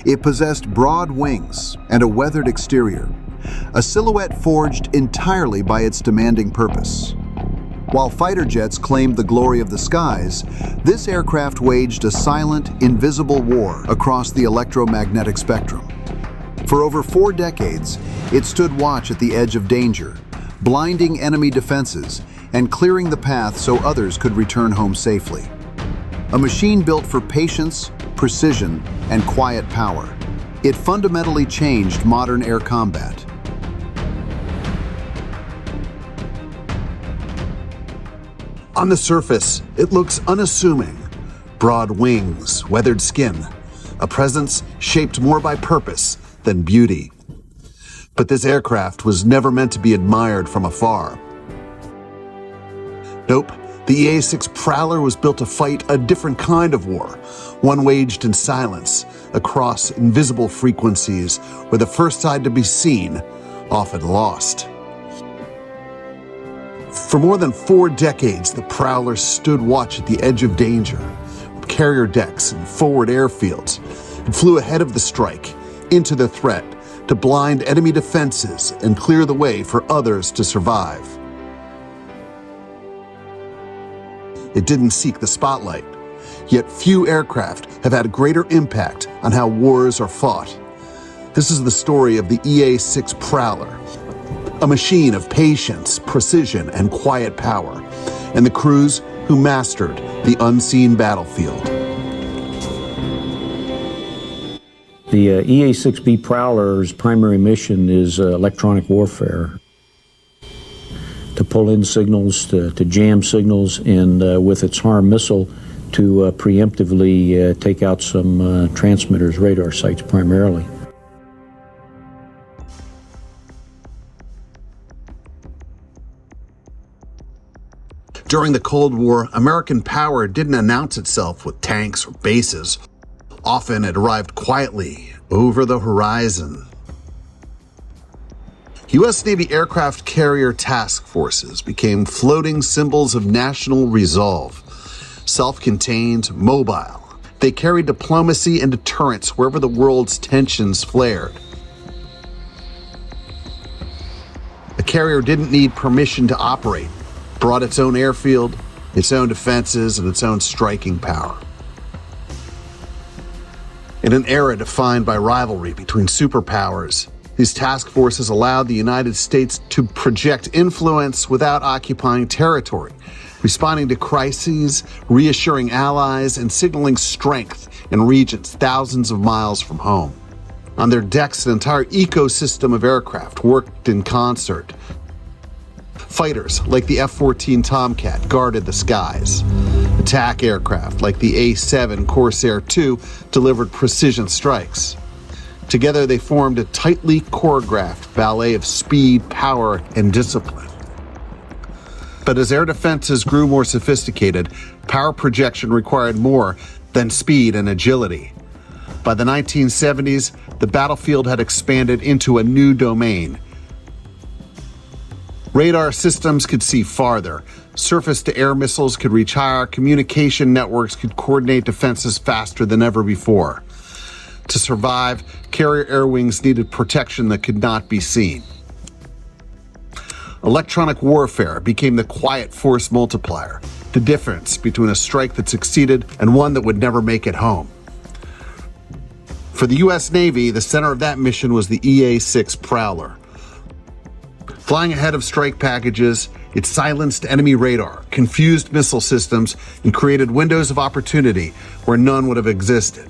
It possessed broad wings and a weathered exterior, a silhouette forged entirely by its demanding purpose. While fighter jets claimed the glory of the skies, this aircraft waged a silent, invisible war across the electromagnetic spectrum. For over 4 decades, it stood watch at the edge of danger, blinding enemy defenses and clearing the path so others could return home safely. A machine built for patience, precision, and quiet power, it fundamentally changed modern air combat. On the surface, it looks unassuming. Broad wings, weathered skin, a presence shaped more by purpose than beauty. But this aircraft was never meant to be admired from afar. Nope, the EA-6 Prowler was built to fight a different kind of war, one waged in silence, across invisible frequencies, where the first side to be seen, often lost. For more than 4 decades, the Prowler stood watch at the edge of danger, carrier decks and forward airfields, and flew ahead of the strike, into the threat, to blind enemy defenses and clear the way for others to survive. It didn't seek the spotlight, yet few aircraft have had a greater impact on how wars are fought. This is the story of the EA-6 Prowler, a machine of patience, precision, and quiet power, and the crews who mastered the unseen battlefield. The EA-6B Prowler's primary mission is electronic warfare. To pull in signals, to jam signals, and with its HARM missile to preemptively take out some transmitters, radar sites primarily. During the Cold War, American power didn't announce itself with tanks or bases. Often it arrived quietly, over the horizon. U.S. Navy aircraft carrier task forces became floating symbols of national resolve. Self-contained, mobile, they carried diplomacy and deterrence wherever the world's tensions flared. A carrier didn't need permission to operate, brought its own airfield, its own defenses, and its own striking power. In an era defined by rivalry between superpowers, these task forces allowed the United States to project influence without occupying territory, responding to crises, reassuring allies, and signaling strength in regions thousands of miles from home. On their decks, an entire ecosystem of aircraft worked in concert. Fighters like the F-14 Tomcat guarded the skies. Attack aircraft like the A-7 Corsair II delivered precision strikes. Together they formed a tightly choreographed ballet of speed, power, and discipline. But as air defenses grew more sophisticated, power projection required more than speed and agility. By the 1970s, the battlefield had expanded into a new domain. Radar systems could see farther, surface-to-air missiles could reach higher, communication networks could coordinate defenses faster than ever before. To survive, carrier air wings needed protection that could not be seen. Electronic warfare became the quiet force multiplier, the difference between a strike that succeeded and one that would never make it home. For the U.S. Navy, the center of that mission was the EA-6 Prowler. Flying ahead of strike packages, it silenced enemy radar, confused missile systems, and created windows of opportunity where none would have existed.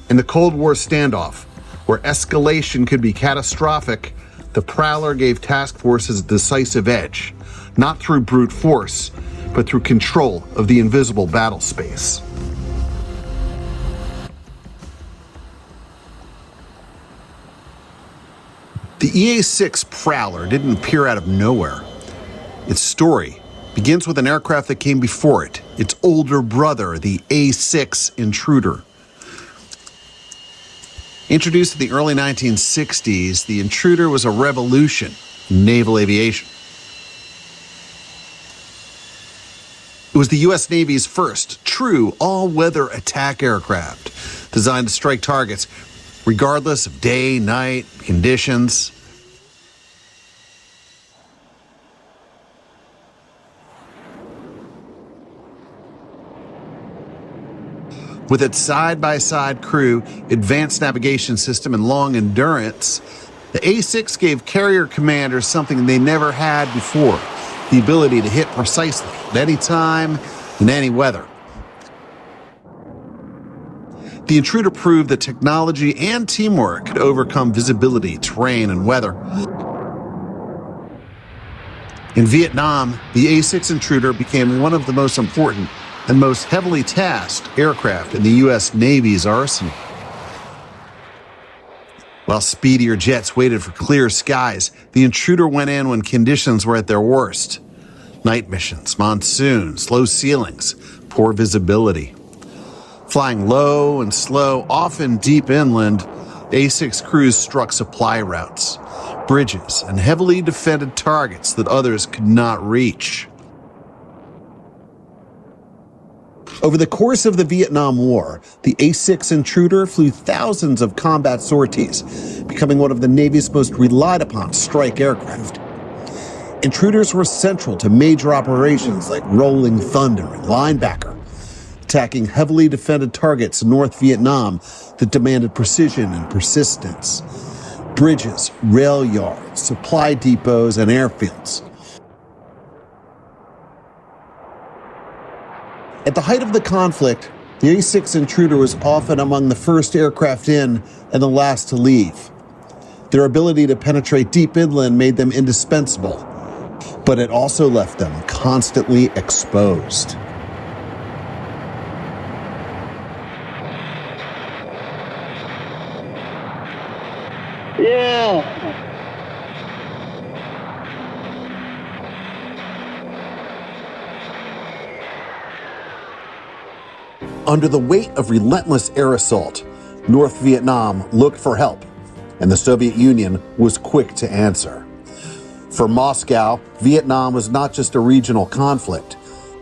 In the Cold War standoff, where escalation could be catastrophic, the Prowler gave task forces a decisive edge, not through brute force, but through control of the invisible battle space. The EA-6 Prowler didn't appear out of nowhere. Its story begins with an aircraft that came before it, its older brother, the A-6 Intruder. Introduced in the early 1960s, the Intruder was a revolution in naval aviation. It was the U.S. Navy's first true all-weather attack aircraft, designed to strike targets regardless of day, night, conditions. With its side-by-side crew, advanced navigation system, and long endurance, the A-6 gave carrier commanders something they never had before: the ability to hit precisely at any time, in any weather. The Intruder proved that technology and teamwork could overcome visibility, terrain, and weather. In Vietnam, the A-6 Intruder became one of the most important and most heavily tasked aircraft in the U.S. Navy's arsenal. While speedier jets waited for clear skies, the Intruder went in when conditions were at their worst. Night missions, monsoons, low ceilings, poor visibility. Flying low and slow, often deep inland, A-6 crews struck supply routes, bridges, and heavily defended targets that others could not reach. Over the course of the Vietnam War, the A-6 Intruder flew thousands of combat sorties, becoming one of the Navy's most relied upon strike aircraft. Intruders were central to major operations like Rolling Thunder and Linebacker, attacking heavily defended targets in North Vietnam that demanded precision and persistence. Bridges, rail yards, supply depots, and airfields. At the height of the conflict, the A-6 Intruder was often among the first aircraft in and the last to leave. Their ability to penetrate deep inland made them indispensable, but it also left them constantly exposed. Yeah. Under the weight of relentless air assault, North Vietnam looked for help, and the Soviet Union was quick to answer. For Moscow, Vietnam was not just a regional conflict,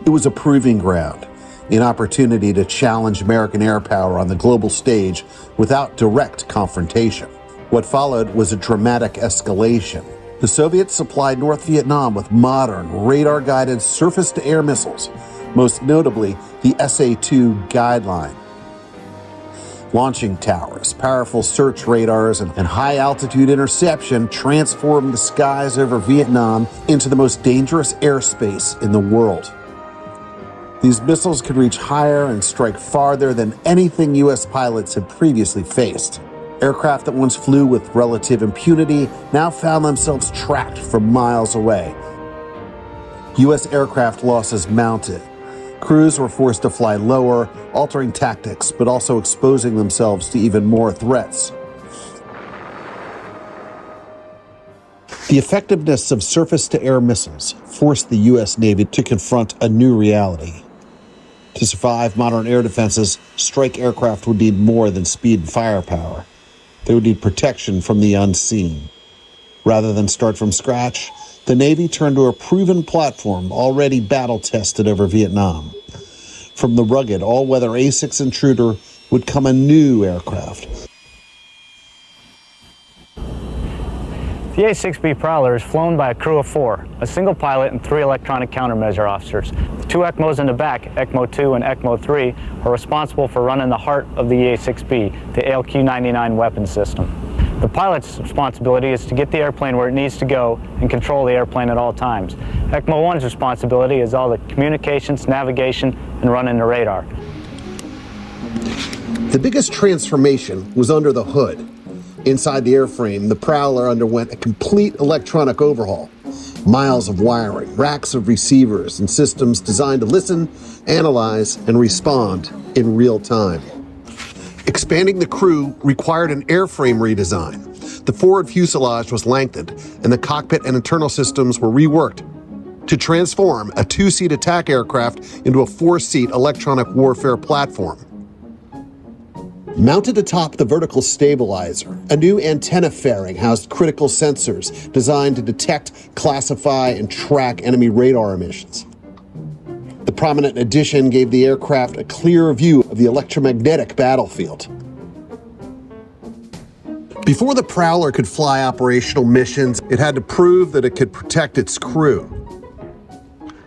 it was a proving ground, an opportunity to challenge American air power on the global stage without direct confrontation. What followed was a dramatic escalation. The Soviets supplied North Vietnam with modern, radar-guided surface-to-air missiles, most notably the SA-2 Guideline. Launching towers, powerful search radars, and high-altitude interception transformed the skies over Vietnam into the most dangerous airspace in the world. These missiles could reach higher and strike farther than anything U.S. pilots had previously faced. Aircraft that once flew with relative impunity now found themselves tracked from miles away. U.S. aircraft losses mounted. Crews were forced to fly lower, altering tactics, but also exposing themselves to even more threats. The effectiveness of surface-to-air missiles forced the U.S. Navy to confront a new reality. To survive modern air defenses, strike aircraft would need more than speed and firepower. They would need protection from the unseen. Rather than start from scratch, the Navy turned to a proven platform already battle-tested over Vietnam. From the rugged, all-weather A-6 Intruder would come a new aircraft. The A-6B Prowler is flown by a crew of 4, a single pilot and 3 electronic countermeasure officers. The 2 ECMOs in the back, ECMO 2 and ECMO 3, are responsible for running the heart of the EA-6B, the ALQ-99 weapon system. The pilot's responsibility is to get the airplane where it needs to go and control the airplane at all times. ECMO 1's responsibility is all the communications, navigation, and running the radar. The biggest transformation was under the hood. Inside the airframe, the Prowler underwent a complete electronic overhaul. Miles of wiring, racks of receivers, and systems designed to listen, analyze, and respond in real time. Expanding the crew required an airframe redesign. The forward fuselage was lengthened, and the cockpit and internal systems were reworked to transform a 2-seat attack aircraft into a 4-seat electronic warfare platform. Mounted atop the vertical stabilizer, a new antenna fairing housed critical sensors designed to detect, classify, and track enemy radar emissions. The prominent addition gave the aircraft a clearer view of the electromagnetic battlefield. Before the Prowler could fly operational missions, it had to prove that it could protect its crew.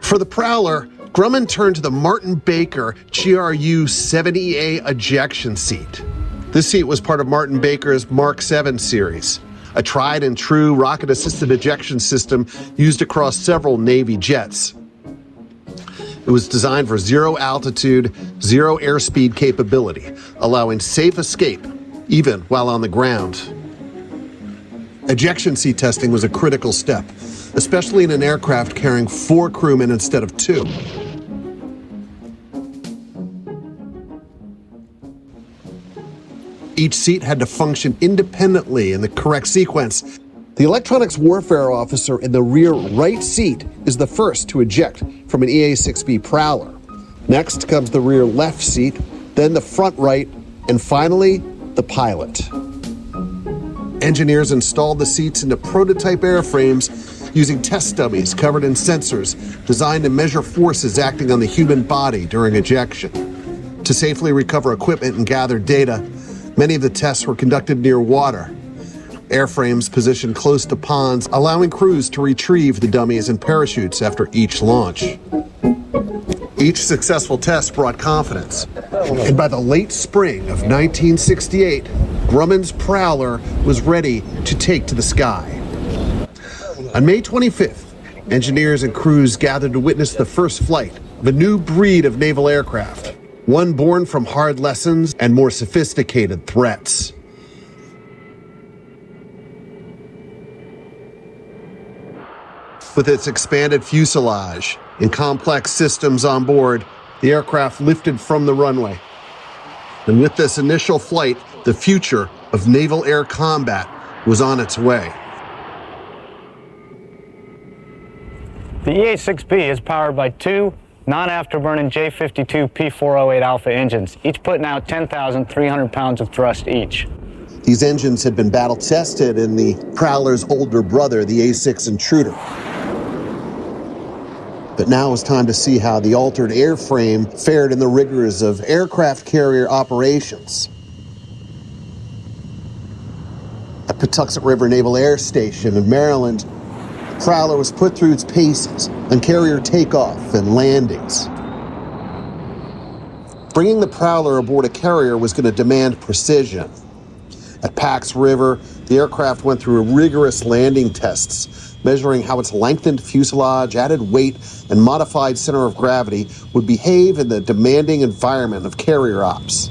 For the Prowler, Grumman turned to the Martin Baker GRU 70A ejection seat. This seat was part of Martin Baker's Mark 7 series, a tried and true rocket-assisted ejection system used across several Navy jets. It was designed for zero altitude, zero airspeed capability, allowing safe escape, even while on the ground. Ejection seat testing was a critical step, especially in an aircraft carrying 4 crewmen instead of 2. Each seat had to function independently in the correct sequence. The electronics warfare officer in the rear right seat is the first to eject from an EA-6B Prowler. Next comes the rear left seat, then the front right, and finally, the pilot. Engineers installed the seats into prototype airframes using test dummies covered in sensors designed to measure forces acting on the human body during ejection. To safely recover equipment and gather data, many of the tests were conducted near water. Airframes positioned close to ponds, allowing crews to retrieve the dummies and parachutes after each launch. Each successful test brought confidence, and by the late spring of 1968, Grumman's Prowler was ready to take to the sky. On May 25th, engineers and crews gathered to witness the first flight of a new breed of naval aircraft, one born from hard lessons and more sophisticated threats. With its expanded fuselage and complex systems on board, the aircraft lifted from the runway. And with this initial flight, the future of naval air combat was on its way. The EA-6B is powered by 2 non-afterburning J52 P408 Alpha engines, each putting out 10,300 pounds of thrust each. These engines had been battle tested in the Prowler's older brother, the A-6 Intruder. But now it's time to see how the altered airframe fared in the rigors of aircraft carrier operations. At Patuxent River Naval Air Station in Maryland, the Prowler was put through its paces on carrier takeoff and landings. Bringing the Prowler aboard a carrier was going to demand precision. At Pax River, the aircraft went through rigorous landing tests, measuring how its lengthened fuselage, added weight, and modified center of gravity would behave in the demanding environment of carrier ops.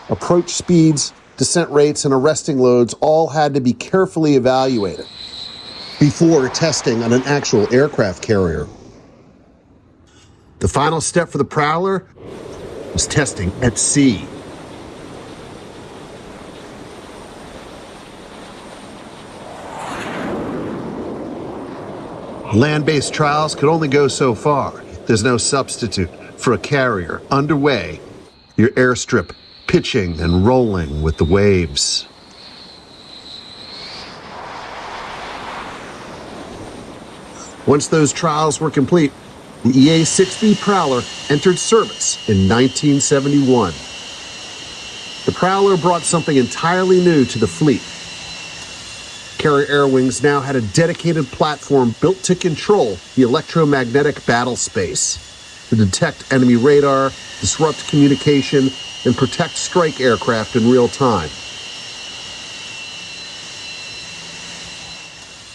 Approach speeds, descent rates, and arresting loads all had to be carefully evaluated before testing on an actual aircraft carrier. The final step for the Prowler was testing at sea. Land-based trials could only go so far. There's no substitute for a carrier underway, your airstrip pitching and rolling with the waves. Once those trials were complete, the EA-6B Prowler entered service in 1971. The Prowler brought something entirely new to the fleet. Carrier air wings now had a dedicated platform built to control the electromagnetic battle space, to detect enemy radar, disrupt communication, and protect strike aircraft in real time.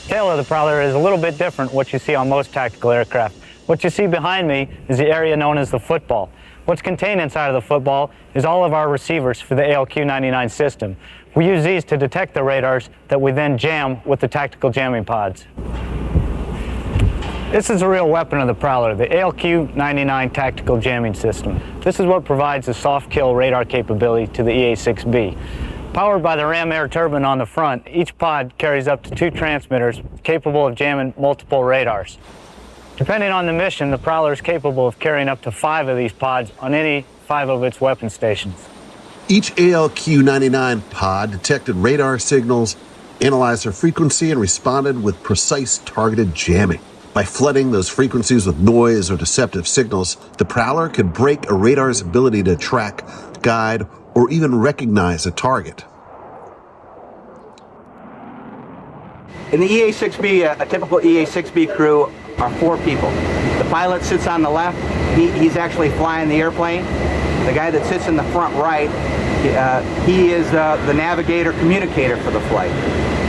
The tail of the Prowler is a little bit different what you see on most tactical aircraft. What you see behind me is the area known as the football. What's contained inside of the football is all of our receivers for the ALQ-99 system. We use these to detect the radars that we then jam with the tactical jamming pods. This is a real weapon of the Prowler, the ALQ-99 tactical jamming system. This is what provides the soft kill radar capability to the EA-6B. Powered by the ram air turbine on the front, each pod carries up to 2 transmitters capable of jamming multiple radars. Depending on the mission, the Prowler is capable of carrying up to 5 of these pods on any 5 of its weapon stations. Each ALQ-99 pod detected radar signals, analyzed their frequency, and responded with precise targeted jamming. By flooding those frequencies with noise or deceptive signals, the Prowler could break a radar's ability to track, guide, or even recognize a target. In the EA-6B, a typical EA-6B crew are 4 people. The pilot sits on the left. He's actually flying the airplane. The guy that sits in the front right, he is the navigator communicator for the flight.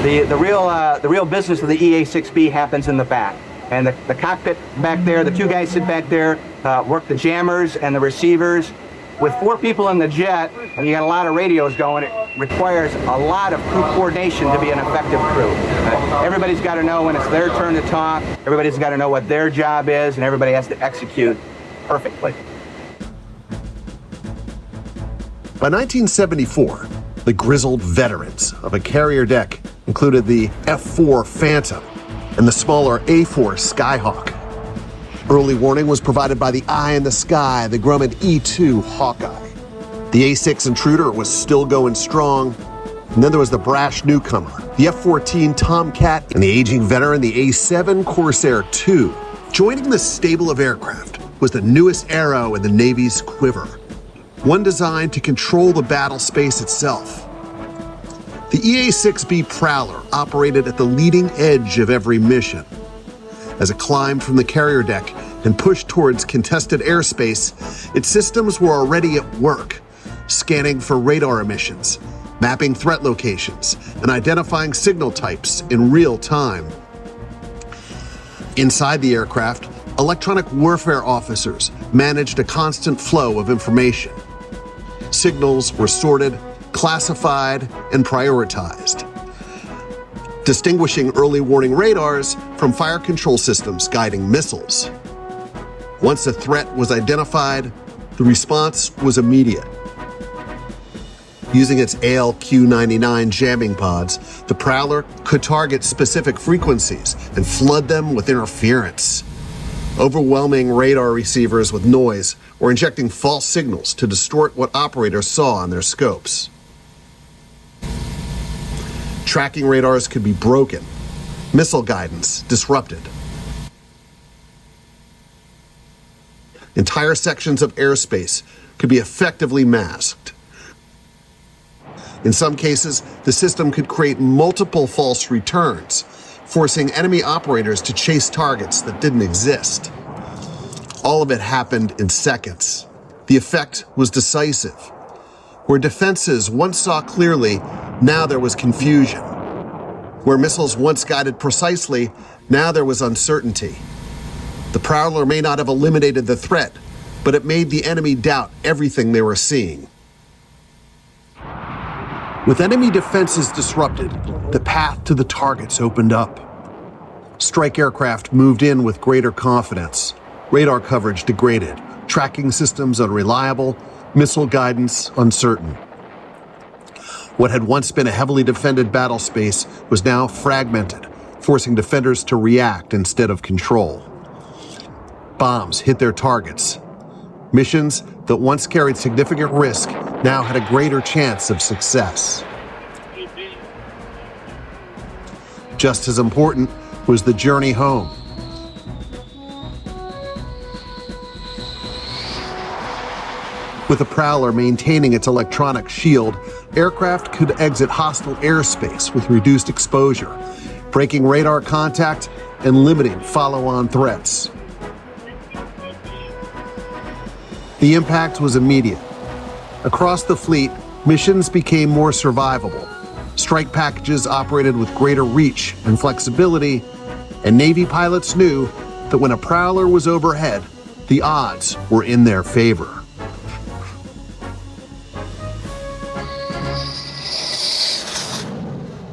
The real business of the EA-6B happens in the back. And the cockpit back there, the 2 guys sit back there, work the jammers and the receivers. With 4 people in the jet, and you got a lot of radios going, it requires a lot of crew coordination to be an effective crew. Everybody's got to know when it's their turn to talk, everybody's got to know what their job is, and everybody has to execute perfectly. By 1974, the grizzled veterans of a carrier deck included the F-4 Phantom and the smaller A-4 Skyhawk. Early warning was provided by the Eye in the Sky, the Grumman E-2 Hawkeye. The A-6 Intruder was still going strong. And then there was the brash newcomer, the F-14 Tomcat, and the aging veteran, the A-7 Corsair II. Joining the stable of aircraft was the newest arrow in the Navy's quiver, one designed to control the battle space itself. The EA-6B Prowler operated at the leading edge of every mission. As it climbed from the carrier deck and pushed towards contested airspace, its systems were already at work, scanning for radar emissions, mapping threat locations, and identifying signal types in real time. Inside the aircraft, electronic warfare officers managed a constant flow of information. Signals were sorted, classified, and prioritized, distinguishing early warning radars from fire control systems guiding missiles. Once a threat was identified, the response was immediate. Using its ALQ-99 jamming pods, the Prowler could target specific frequencies and flood them with interference, overwhelming radar receivers with noise or injecting false signals to distort what operators saw on their scopes. Tracking radars could be broken, missile guidance disrupted. Entire sections of airspace could be effectively masked. In some cases, the system could create multiple false returns, forcing enemy operators to chase targets that didn't exist. All of it happened in seconds. The effect was decisive. Where defenses once saw clearly, now there was confusion. Where missiles once guided precisely, now there was uncertainty. The Prowler may not have eliminated the threat, but it made the enemy doubt everything they were seeing. With enemy defenses disrupted, the path to the targets opened up. Strike aircraft moved in with greater confidence. Radar coverage degraded, tracking systems unreliable, missile guidance uncertain. What had once been a heavily defended battle space was now fragmented, forcing defenders to react instead of control. Bombs hit their targets. Missions that once carried significant risk now had a greater chance of success. Just as important was the journey home. With the Prowler maintaining its electronic shield, aircraft could exit hostile airspace with reduced exposure, breaking radar contact and limiting follow-on threats. The impact was immediate. Across the fleet, missions became more survivable. Strike packages operated with greater reach and flexibility, and Navy pilots knew that when a Prowler was overhead, the odds were in their favor.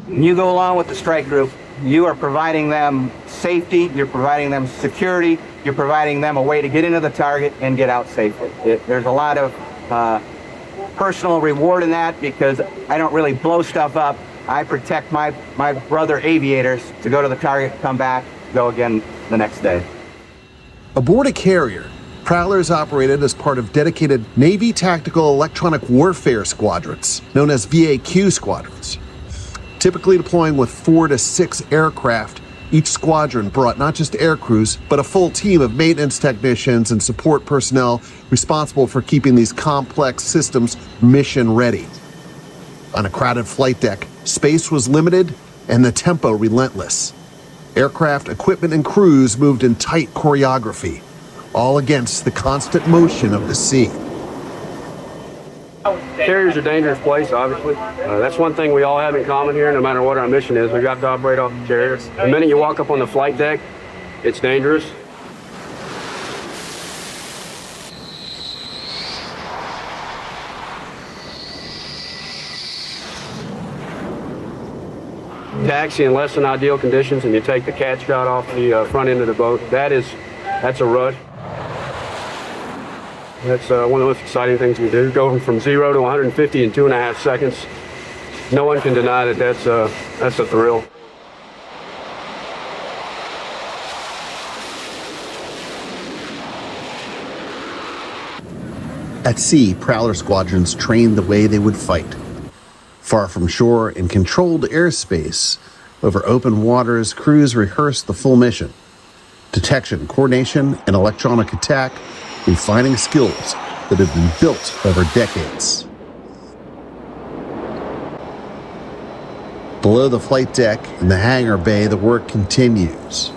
When you go along with the strike group, you are providing them safety, you're providing them security, you're providing them a way to get into the target and get out safely. There's a lot of personal reward in that because I don't really blow stuff up. I protect my brother aviators to go to the target, come back, go again the next day. Aboard a carrier, Prowlers operated as part of dedicated Navy Tactical Electronic Warfare Squadrons, known as VAQ squadrons, typically deploying with 4 to 6 aircraft Each squadron brought not just air crews, but a full team of maintenance technicians and support personnel responsible for keeping these complex systems mission ready. On a crowded flight deck, space was limited and the tempo relentless. Aircraft, equipment, and crews moved in tight choreography, all against the constant motion of the sea. Carriers are a dangerous place, obviously. That's one thing we all have in common here, no matter what our mission is. We've got to operate off the carrier. The minute you walk up on the flight deck, it's dangerous. Taxi in less than ideal conditions, and you take the cat shot off the front end of the boat. That's a rush. That's one of the most exciting things we do. Going from 0 to 150 in 2.5 seconds. No one can deny that that's a thrill. At sea, Prowler squadrons trained the way they would fight. Far from shore, in controlled airspace, over open waters, crews rehearsed the full mission. Detection, coordination, and electronic attack, refining skills that have been built over decades. Below the flight deck, in the hangar bay, the work continues.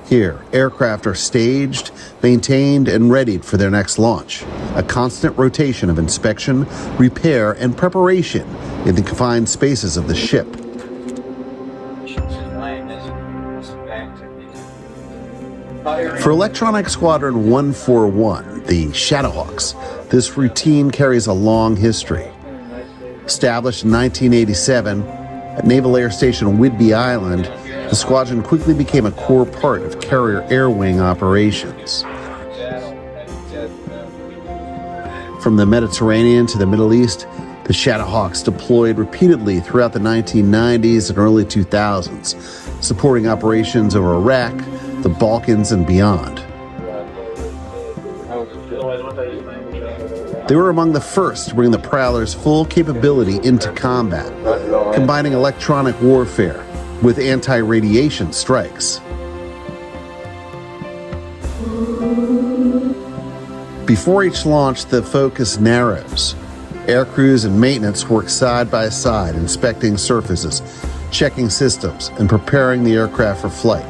Here, aircraft are staged, maintained, and readied for their next launch. A constant rotation of inspection, repair, and preparation in the confined spaces of the ship. For Electronic Squadron 141, the Shadowhawks, this routine carries a long history. Established in 1987 at Naval Air Station Whidbey Island, the squadron quickly became a core part of carrier air wing operations. From the Mediterranean to the Middle East, the Shadowhawks deployed repeatedly throughout the 1990s and early 2000s, supporting operations over Iraq, the Balkans, and beyond. They were among the first to bring the Prowler's full capability into combat, combining electronic warfare with anti-radiation strikes. Before each launch, the focus narrows. Air crews and maintenance work side by side, inspecting surfaces, checking systems, and preparing the aircraft for flight.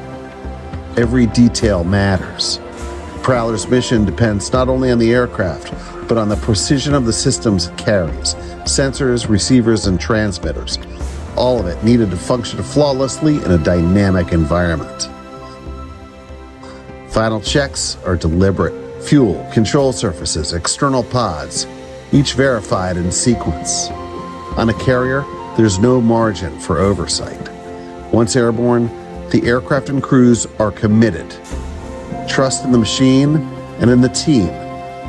Every detail matters. The Prowler's mission depends not only on the aircraft, but on the precision of the systems it carries, sensors, receivers, and transmitters. All of it needed to function flawlessly in a dynamic environment. Final checks are deliberate. Fuel, control surfaces, external pods, each verified in sequence. On a carrier, there's no margin for oversight. Once airborne, the aircraft and crews are committed. Trust in the machine and in the team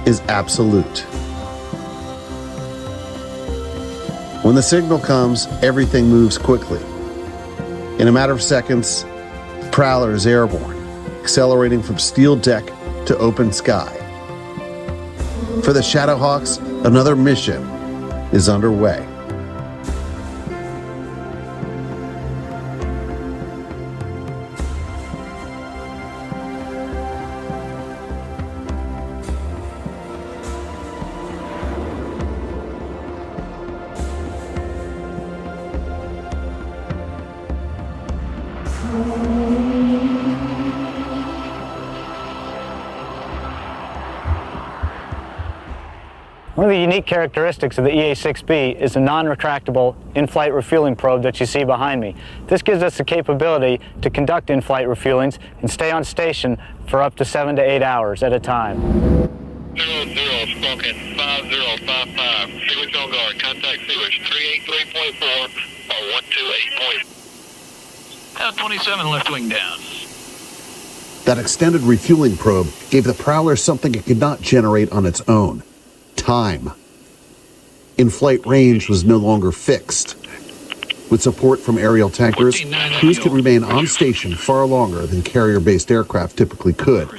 is absolute. When the signal comes, everything moves quickly. In a matter of seconds, the Prowler is airborne, accelerating from steel deck to open sky. For the Shadowhawks, another mission is underway. One of the unique characteristics of the EA-6B is the non-retractable in-flight refueling probe that you see behind me. This gives us the capability to conduct in-flight refuelings and stay on station for up to 7 to 8 hours at a time. 00, spoken 5055. Seawitch on guard. Contact Seawitch 383.4 or 128. 27 left wing down. That extended refueling probe gave the Prowler something it could not generate on its own. Time. In-flight range was no longer fixed. With support from aerial tankers, crews could remain on station far longer than carrier-based aircraft typically could,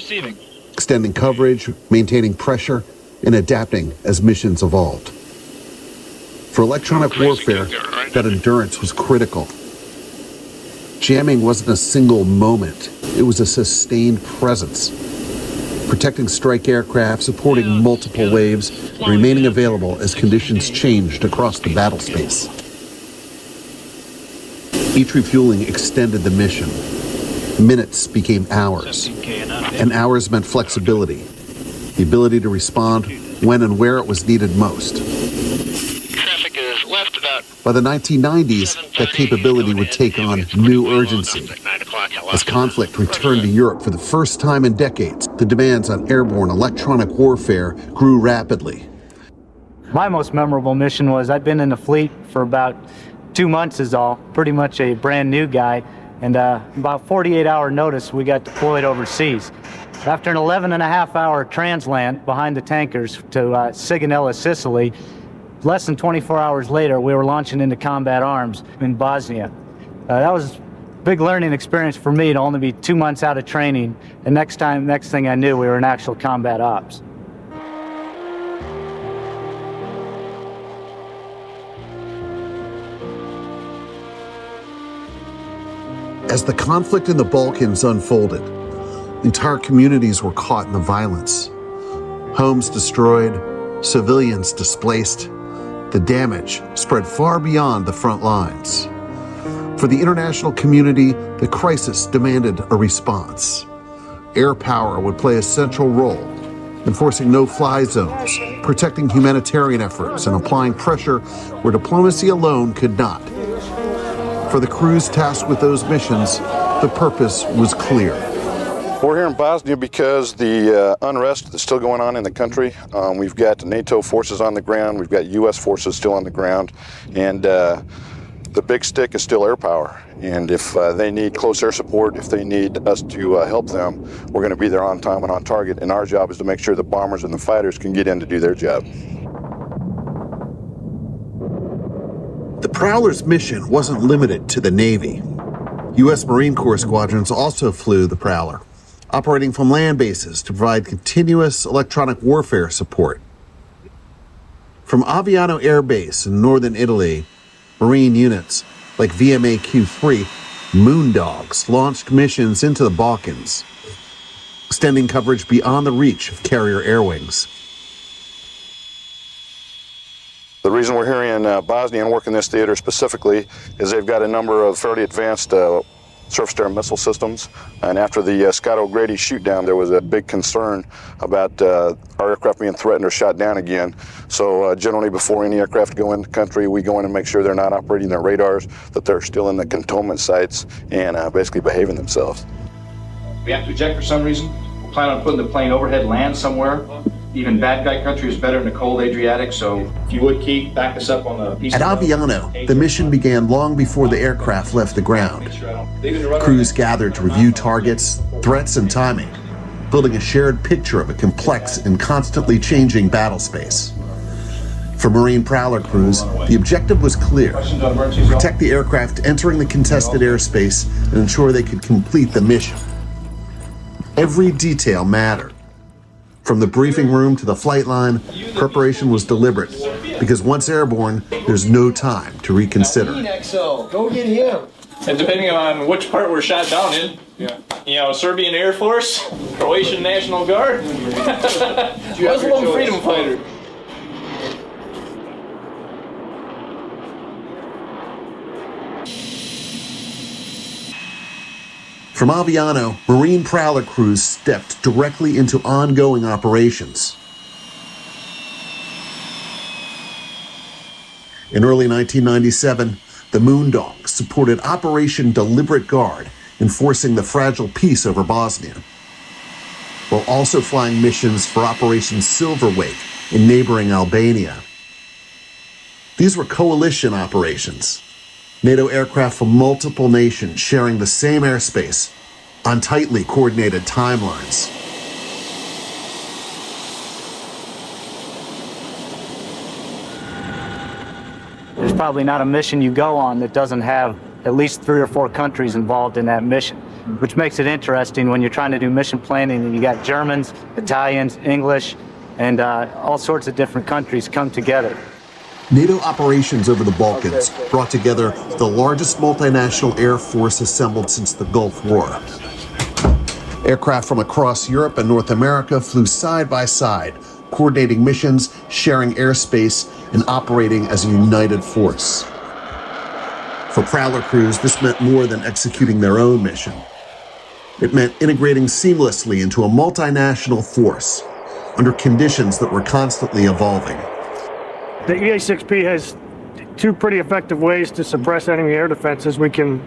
extending coverage, maintaining pressure, and adapting as missions evolved. For electronic warfare, that endurance was critical. jamming wasn't a single moment. It was a sustained presence, protecting strike aircraft, supporting multiple waves, and remaining available as conditions changed across the battle space. Each refueling extended the mission. Minutes became hours, and hours meant flexibility, the ability to respond when and where it was needed most. Traffic is left about. By the 1990s, that capability would take on new urgency. As conflict returned to Europe for the first time in decades, the demands on airborne electronic warfare grew rapidly. My most memorable mission was I'd been in the fleet for about 2 months is all, pretty much a brand new guy, and about 48-hour notice we got deployed overseas. After an 11.5-hour transland behind the tankers to Sigonella, Sicily, less than 24 hours later we were launching into combat arms in Bosnia. That was a big learning experience for me to only be 2 months out of training, and next thing I knew we were in actual combat ops. As the conflict in the Balkans unfolded, entire communities were caught in the violence. Homes destroyed, civilians displaced. The damage spread far beyond the front lines. For the international community, the crisis demanded a response. Air power would play a central role, enforcing no-fly zones, protecting humanitarian efforts, and applying pressure where diplomacy alone could not. For the crews tasked with those missions, the purpose was clear. We're here in Bosnia because the unrest that's still going on in the country. We've got NATO forces on the ground, we've got U.S. forces still on the ground, and the big stick is still air power. And if they need close air support, if they need us to help them, we're going to be there on time and on target, and our job is to make sure the bombers and the fighters can get in to do their job. The Prowler's mission wasn't limited to the Navy. U.S. Marine Corps squadrons also flew the Prowler, operating from land bases to provide continuous electronic warfare support. From Aviation Air Base in northern Italy, Marine units like VMA-Q3, Moondogs, launched missions into the Balkans, extending coverage beyond the reach of carrier air wings. The reason we're here in Bosnia and working this theater specifically is they've got a number of fairly advanced surface-to-air missile systems, and after the Scott O'Grady shoot-down, there was a big concern about our aircraft being threatened or shot down again. So generally before any aircraft go in the country, we go in and make sure they're not operating their radars, that they're still in the cantonment sites and basically behaving themselves. We have to eject for some reason. We'll plan on putting the plane overhead land somewhere. Even bad guy country is better in the cold Adriatic, so if you would, Keith, back us up on the piece. At Aviano, the mission began long before the aircraft left the ground. Crews gathered to review targets, threats, and timing, building a shared picture of a complex and constantly changing battle space. For Marine Prowler crews, the objective was clear: protect the aircraft entering the contested airspace and ensure they could complete the mission. Every detail mattered. From the briefing room to the flight line, preparation was deliberate, because once airborne, there's no time to reconsider. Go get him. And depending on which part we're shot down in, you know, Serbian Air Force, Croatian National Guard, Muslim freedom fighter. From Aviano, Marine Prowler crews stepped directly into ongoing operations. In early 1997, the Moondogs supported Operation Deliberate Guard, enforcing the fragile peace over Bosnia, while also flying missions for Operation Silver Wake in neighboring Albania. These were coalition operations. NATO aircraft from multiple nations sharing the same airspace on tightly coordinated timelines. There's probably not a mission you go on that doesn't have at least 3 or 4 countries involved in that mission, which makes it interesting when you're trying to do mission planning and you got Germans, Italians, English, and all sorts of different countries come together. NATO operations over the Balkans brought together the largest multinational air force assembled since the Gulf War. Aircraft from across Europe and North America flew side by side, coordinating missions, sharing airspace, and operating as a united force. For Prowler crews, this meant more than executing their own mission. It meant integrating seamlessly into a multinational force under conditions that were constantly evolving. The EA-6B has two pretty effective ways to suppress enemy air defenses. We can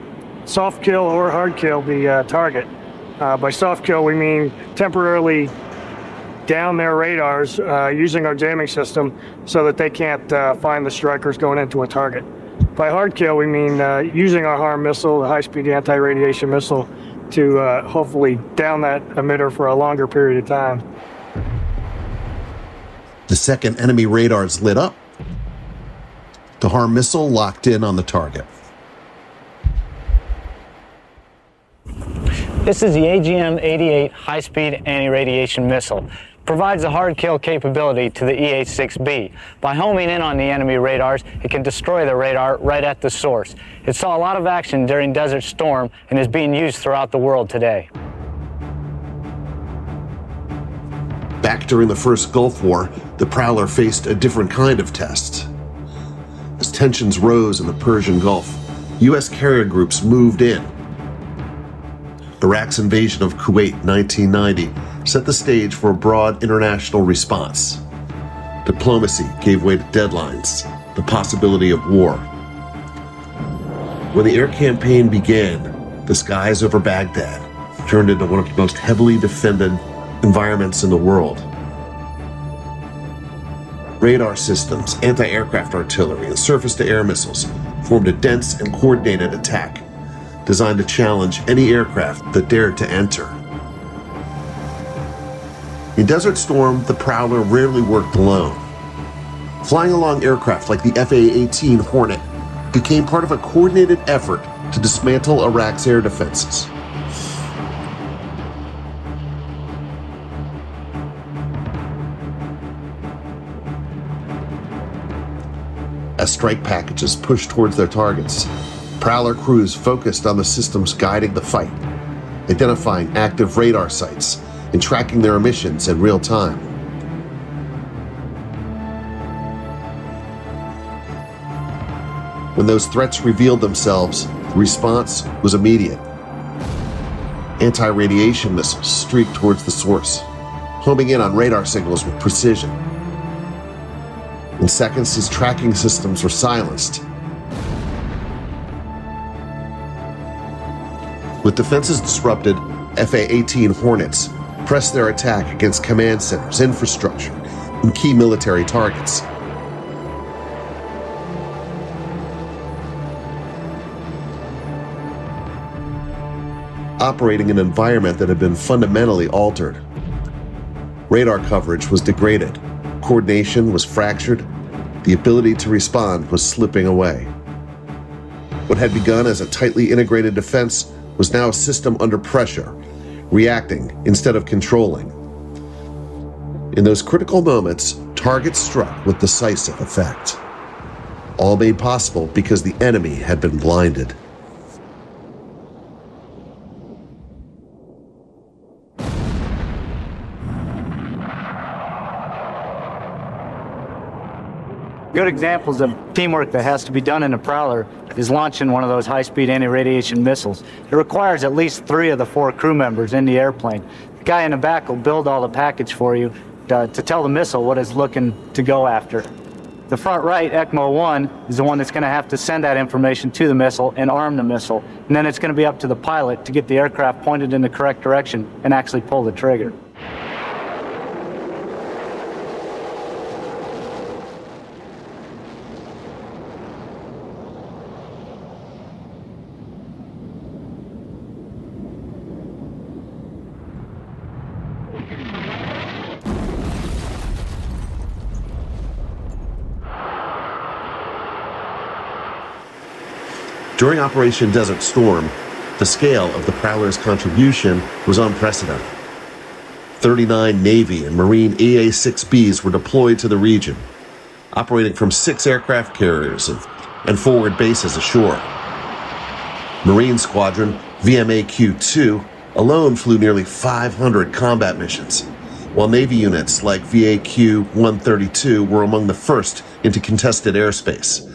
soft kill or hard kill the target. By soft kill, we mean temporarily down their radars using our jamming system so that they can't find the strikers going into a target. By hard kill, we mean using our HARM missile, the high-speed anti-radiation missile, to hopefully down that emitter for a longer period of time. The second enemy radars lit up, the HARM missile locked in on the target. This is the AGM-88 high-speed anti-radiation missile. Provides a hard kill capability to the EA-6B. By homing in on the enemy radars, it can destroy the radar right at the source. It saw a lot of action during Desert Storm and is being used throughout the world today. Back during the first Gulf War, the Prowler faced a different kind of test. As tensions rose in the Persian Gulf, U.S. carrier groups moved in. Iraq's invasion of Kuwait in 1990 set the stage for a broad international response. Diplomacy gave way to deadlines, the possibility of war. When the air campaign began, the skies over Baghdad turned into one of the most heavily defended environments in the world. Radar systems, anti-aircraft artillery, and surface-to-air missiles formed a dense and coordinated attack designed to challenge any aircraft that dared to enter. In Desert Storm, the Prowler rarely worked alone. Flying along aircraft like the F-A-18 Hornet became part of a coordinated effort to dismantle Iraq's air defenses. As strike packages pushed towards their targets, Prowler crews focused on the systems guiding the fight, identifying active radar sites and tracking their emissions in real time. When those threats revealed themselves, the response was immediate. Anti-radiation missiles streaked towards the source, homing in on radar signals with precision. In seconds, his tracking systems were silenced. With defenses disrupted, F-A-18 Hornets pressed their attack against command centers, infrastructure, and key military targets. Operating in an environment that had been fundamentally altered. Radar coverage was degraded, coordination was fractured, the ability to respond was slipping away. What had begun as a tightly integrated defense was now a system under pressure, reacting instead of controlling. In those critical moments, targets struck with decisive effect. All made possible because the enemy had been blinded. Good examples of teamwork that has to be done in a Prowler is launching one of those high-speed anti-radiation missiles. It requires at least 3 of the 4 crew members in the airplane. The guy in the back will build all the package for you to tell the missile what it's looking to go after. The front right, ECMO 1, is the one that's going to have to send that information to the missile and arm the missile. And then it's going to be up to the pilot to get the aircraft pointed in the correct direction and actually pull the trigger. During Operation Desert Storm, the scale of the Prowler's contribution was unprecedented. 39 Navy and Marine EA-6Bs were deployed to the region. operating from 6 aircraft carriers and forward bases ashore. Marine Squadron VMAQ-2 alone flew nearly 500 combat missions, while Navy units like VAQ-132 were among the first into contested airspace.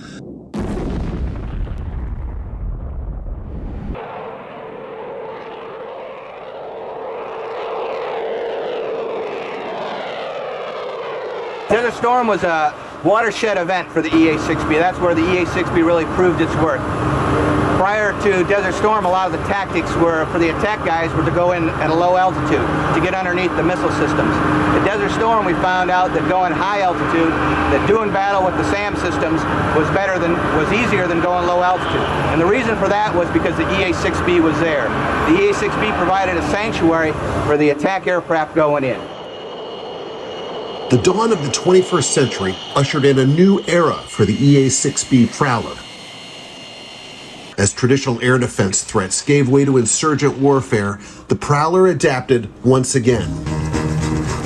Desert Storm was a watershed event for the EA-6B. That's where the EA-6B really proved its worth. Prior to Desert Storm, a lot of the tactics were, for the attack guys, were to go in at a low altitude to get underneath the missile systems. At Desert Storm, we found out that going high altitude, that doing battle with the SAM systems was easier than going low altitude. And the reason for that was because the EA-6B was there. The EA-6B provided a sanctuary for the attack aircraft going in. The dawn of the 21st century ushered in a new era for the EA-6B Prowler. As traditional air defense threats gave way to insurgent warfare, the Prowler adapted once again.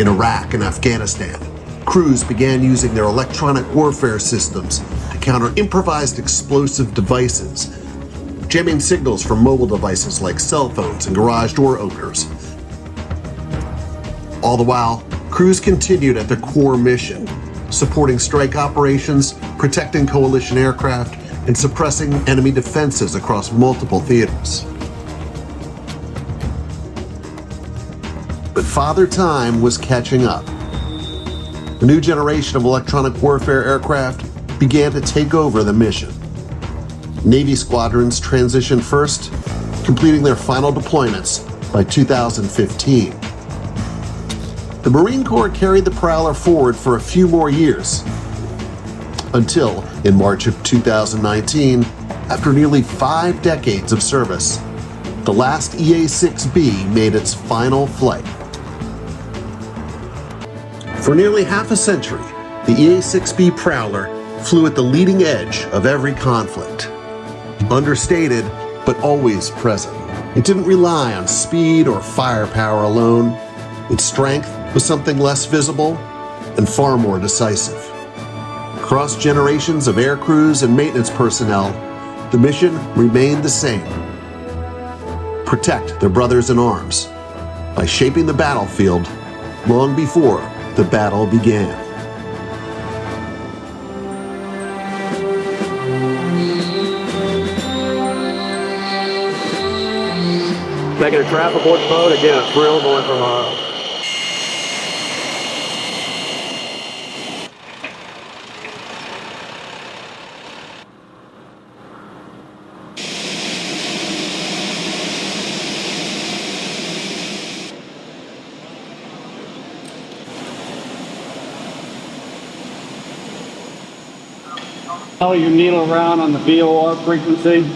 In Iraq and Afghanistan, crews began using their electronic warfare systems to counter improvised explosive devices, jamming signals from mobile devices like cell phones and garage door openers. All the while, crews continued at their core mission, supporting strike operations, protecting coalition aircraft, and suppressing enemy defenses across multiple theaters. But Father Time was catching up. A new generation of electronic warfare aircraft began to take over the mission. Navy squadrons transitioned first, completing their final deployments by 2015. The Marine Corps carried the Prowler forward for a few more years, until in March of 2019, after nearly 5 decades of service, the last EA-6B made its final flight. For nearly half a century, the EA-6B Prowler flew at the leading edge of every conflict. Understated, but always present. It didn't rely on speed or firepower alone. Its strength was something less visible and far more decisive. Across generations of air crews and maintenance personnel, the mission remained the same. Protect their brothers in arms by shaping the battlefield long before the battle began. Making a trap aboard the boat, again, a thrill going from How you needle around on the VOR frequency.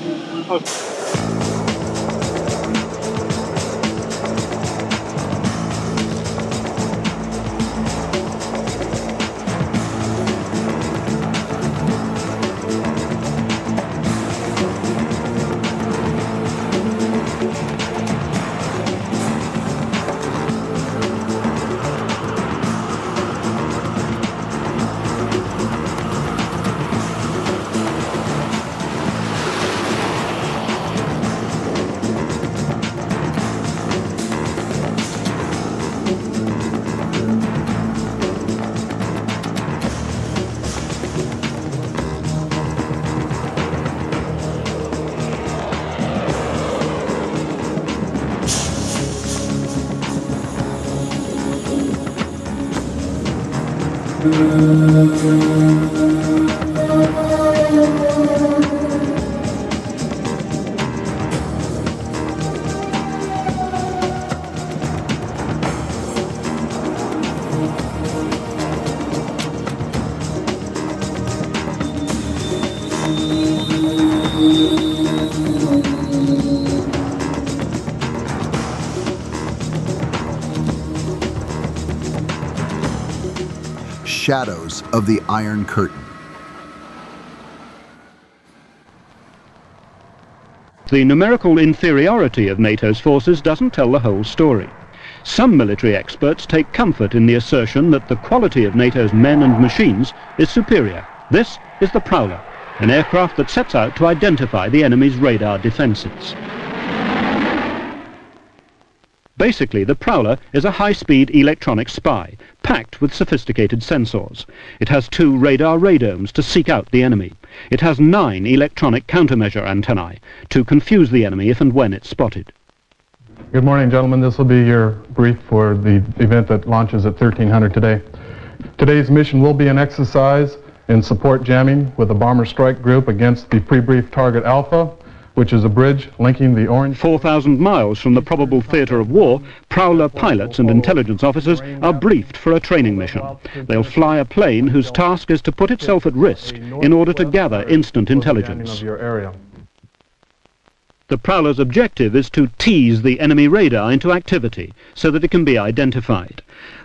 Shadows of the Iron Curtain. The numerical inferiority of NATO's forces doesn't tell the whole story. Some military experts take comfort in the assertion that the quality of NATO's men and machines is superior. This is the Prowler, an aircraft that sets out to identify the enemy's radar defenses. Basically, the Prowler is a high-speed electronic spy, packed with sophisticated sensors. It has 2 radar radomes to seek out the enemy. It has 9 electronic countermeasure antennae to confuse the enemy if and when it's spotted. Good morning, gentlemen. This will be your brief for the event that launches at 1300 today. Today's mission will be an exercise in support jamming with a bomber strike group against the pre-brief target Alpha, which is a bridge linking the Orange... 4,000 miles from the probable theatre of war, Prowler pilots and intelligence officers are briefed for a training mission. They'll fly a plane whose task is to put itself at risk in order to gather instant intelligence. The Prowler's objective is to tease the enemy radar into activity so that it can be identified.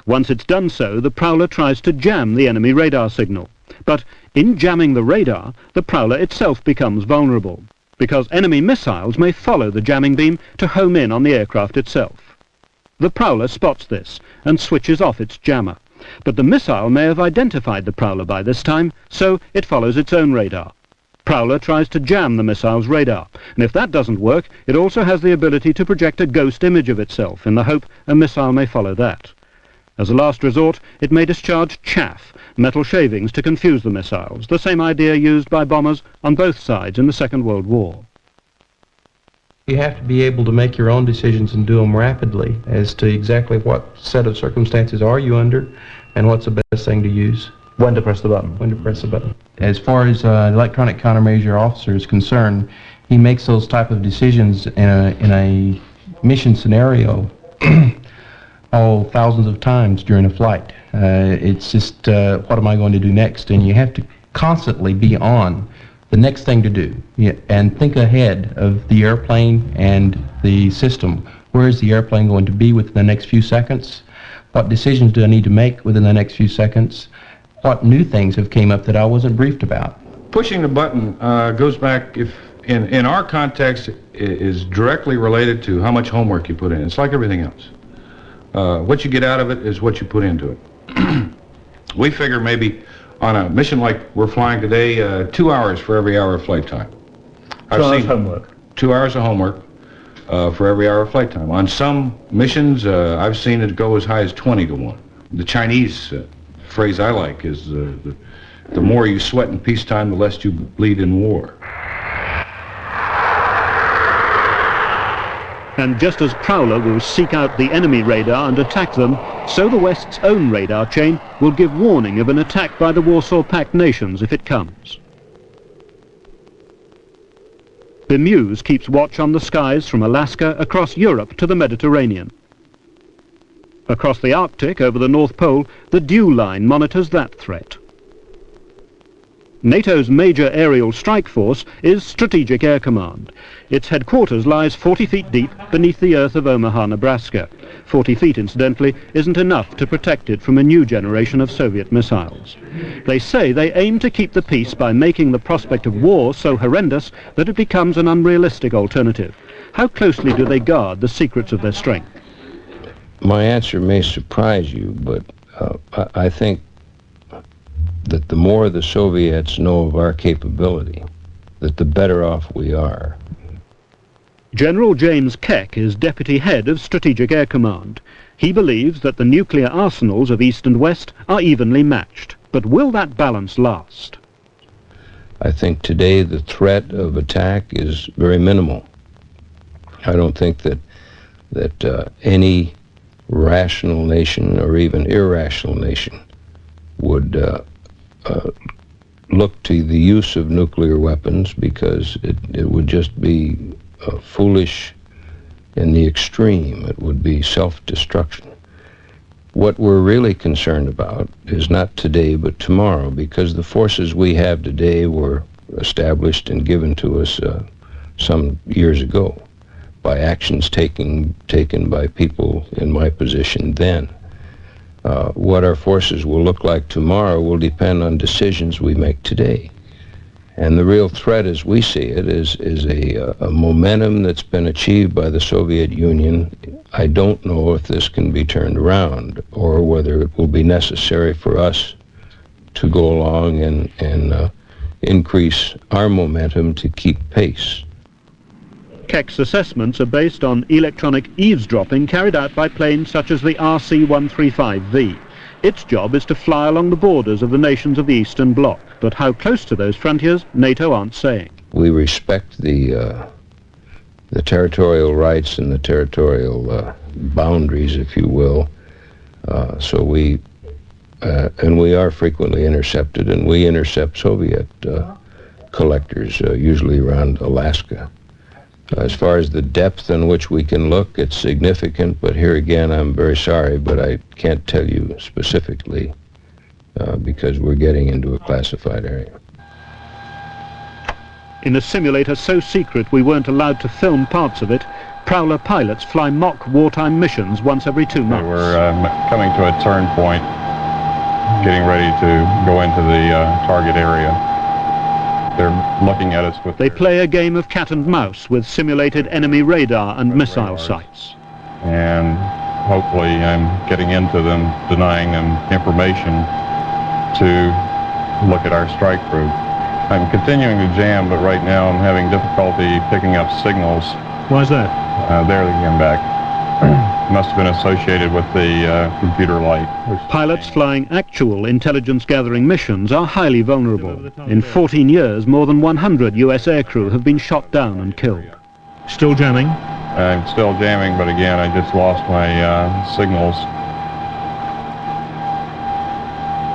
Once it's done so, the Prowler tries to jam the enemy radar signal. But in jamming the radar, the Prowler itself becomes vulnerable, because enemy missiles may follow the jamming beam to home in on the aircraft itself. The Prowler spots this and switches off its jammer, but the missile may have identified the Prowler by this time, so it follows its own radar. Prowler tries to jam the missile's radar, and if that doesn't work, it also has the ability to project a ghost image of itself in the hope a missile may follow that. As a last resort, it may discharge chaff, metal shavings, to confuse the missiles, the same idea used by bombers on both sides in the Second World War. You have to be able to make your own decisions and do them rapidly as to exactly what set of circumstances are you under and what's the best thing to use. When to press the button. When to press the button. As far as an electronic countermeasure officer is concerned, he makes those type of decisions in a mission scenario thousands of times during a flight. It's just, what am I going to do next? And you have to constantly be on the next thing to do and think ahead of the airplane and the system. Where is the airplane going to be within the next few seconds? What decisions do I need to make within the next few seconds? What new things have came up that I wasn't briefed about? Pushing the button goes back, if in our context, is directly related to how much homework you put in. It's like everything else. What you get out of it is what you put into it. We figure maybe on a mission like we're flying today, 2 hours for every hour of flight time. 2 hours homework. 2 hours of homework for every hour of flight time. On some missions, I've seen it go as high as 20 to 1. The Chinese phrase I like is the more you sweat in peacetime, the less you bleed in war. And just as Prowler will seek out the enemy radar and attack them, so the West's own radar chain will give warning of an attack by the Warsaw Pact nations if it comes. BMEWS keeps watch on the skies from Alaska across Europe to the Mediterranean. Across the Arctic over the North Pole, the DEW line monitors that threat. NATO's major aerial strike force is Strategic Air Command. Its headquarters lies 40 feet deep beneath the earth of Omaha, Nebraska. 40 feet, incidentally, isn't enough to protect it from a new generation of Soviet missiles. They say they aim to keep the peace by making the prospect of war so horrendous that it becomes an unrealistic alternative. How closely do they guard the secrets of their strength? My answer may surprise you, but I think that the more the Soviets know of our capability, that the better off we are. General James Keck is deputy head of Strategic Air Command. He believes that the nuclear arsenals of East and West are evenly matched. But will that balance last? I think today the threat of attack is very minimal. I don't think that any rational nation or even irrational nation would look to the use of nuclear weapons, because it would just be foolish in the extreme. It would be self-destruction. What we're really concerned about is not today but tomorrow, because the forces we have today were established and given to us some years ago by actions taken by people in my position then. What our forces will look like tomorrow will depend on decisions we make today. And the real threat, as we see it, is a momentum that's been achieved by the Soviet Union. I don't know if this can be turned around or whether it will be necessary for us to go along and increase our momentum to keep pace. Keck's assessments are based on electronic eavesdropping carried out by planes such as the RC-135V. Its job is to fly along the borders of the nations of the Eastern Bloc, but how close to those frontiers, NATO aren't saying. We respect the territorial rights and the territorial boundaries, if you will. So we are frequently intercepted, and we intercept Soviet collectors, usually around Alaska. As far as the depth in which we can look, it's significant, but here again, I'm very sorry, but I can't tell you specifically because we're getting into a classified area. In a simulator so secret we weren't allowed to film parts of it, Prowler pilots fly mock wartime missions once every 2 months. We're coming to a turn point, getting ready to go into the target area. They're looking at us with... They play a game of cat and mouse with simulated enemy radar and missile sites. And hopefully I'm getting into them, denying them information to look at our strike group. I'm continuing to jam, but right now I'm having difficulty picking up signals. Why is that? There they came back. Must have been associated with the computer light. Pilots flying actual intelligence-gathering missions are highly vulnerable. In 14 years, more than 100 US aircrew have been shot down and killed. Still jamming? I'm still jamming, but again, I just lost my signals.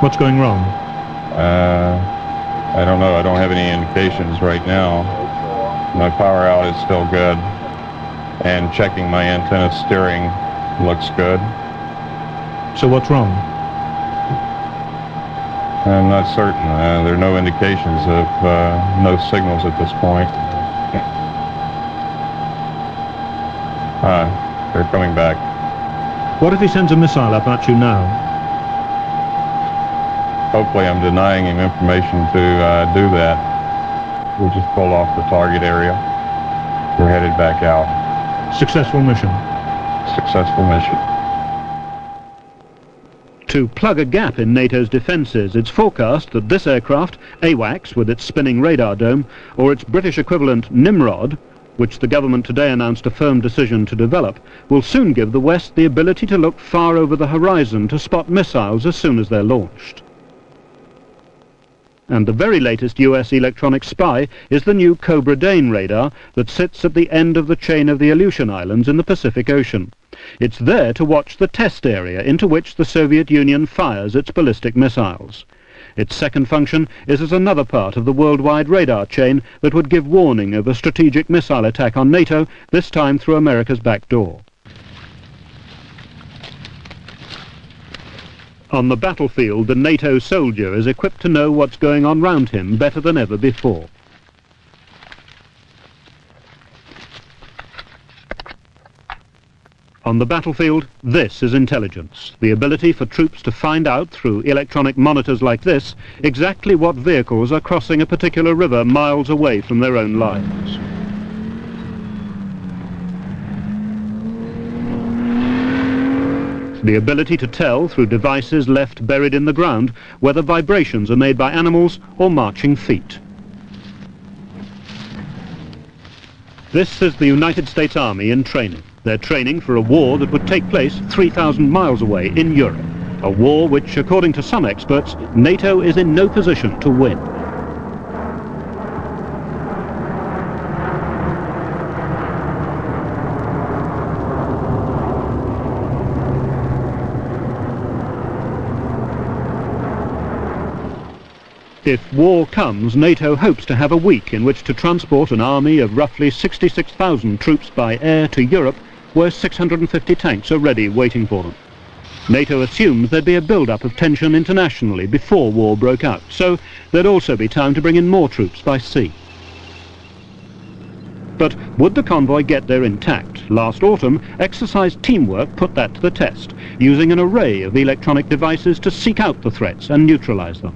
What's going wrong? I don't know. I don't have any indications right now. My power out is still good. And checking my antenna steering looks good. So what's wrong? I'm not certain. There are no indications of no signals at this point. They're coming back. What if he sends a missile up at you now? Hopefully I'm denying him information to do that. We'll just pull off the target area. We're headed back out. Successful mission. Successful mission. To plug a gap in NATO's defences, it's forecast that this aircraft, AWACS with its spinning radar dome, or its British equivalent Nimrod, which the government today announced a firm decision to develop, will soon give the West the ability to look far over the horizon to spot missiles as soon as they're launched. And the very latest US electronic spy is the new Cobra Dane radar that sits at the end of the chain of the Aleutian Islands in the Pacific Ocean. It's there to watch the test area into which the Soviet Union fires its ballistic missiles. Its second function is as another part of the worldwide radar chain that would give warning of a strategic missile attack on NATO, this time through America's back door. On the battlefield, the NATO soldier is equipped to know what's going on round him better than ever before. On the battlefield, this is intelligence, the ability for troops to find out through electronic monitors like this exactly what vehicles are crossing a particular river miles away from their own lines. The ability to tell through devices left buried in the ground whether vibrations are made by animals or marching feet. This is the United States Army in training. They're training for a war that would take place 3,000 miles away in Europe. A war which, according to some experts, NATO is in no position to win. If war comes, NATO hopes to have a week in which to transport an army of roughly 66,000 troops by air to Europe, where 650 tanks are ready waiting for them. NATO assumes there'd be a build-up of tension internationally before war broke out, so there'd also be time to bring in more troops by sea. But would the convoy get there intact? Last autumn, exercise teamwork put that to the test, using an array of electronic devices to seek out the threats and neutralize them.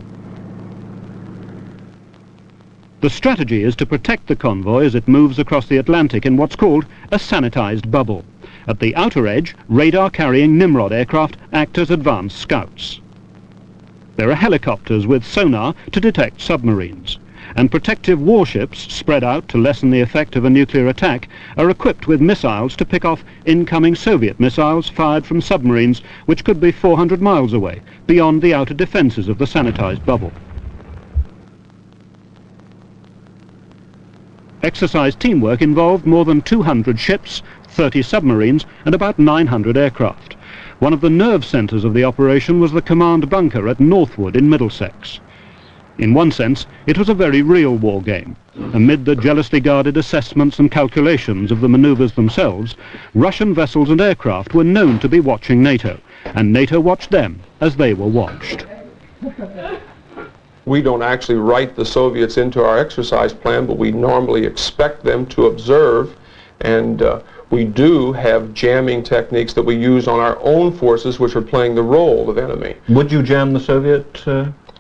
The strategy is to protect the convoy as it moves across the Atlantic in what's called a sanitized bubble. At the outer edge, radar-carrying Nimrod aircraft act as advanced scouts. There are helicopters with sonar to detect submarines, and protective warships, spread out to lessen the effect of a nuclear attack, are equipped with missiles to pick off incoming Soviet missiles fired from submarines which could be 400 miles away, beyond the outer defenses of the sanitized bubble. Exercise teamwork involved more than 200 ships, 30 submarines, and about 900 aircraft. One of the nerve centres of the operation was the command bunker at Northwood in Middlesex. In one sense, it was a very real war game. Amid the jealously guarded assessments and calculations of the manoeuvres themselves, Russian vessels and aircraft were known to be watching NATO, and NATO watched them as they were watched. We don't actually write the Soviets into our exercise plan, but we normally expect them to observe, and we do have jamming techniques that we use on our own forces, which are playing the role of enemy. Would you jam the Soviet?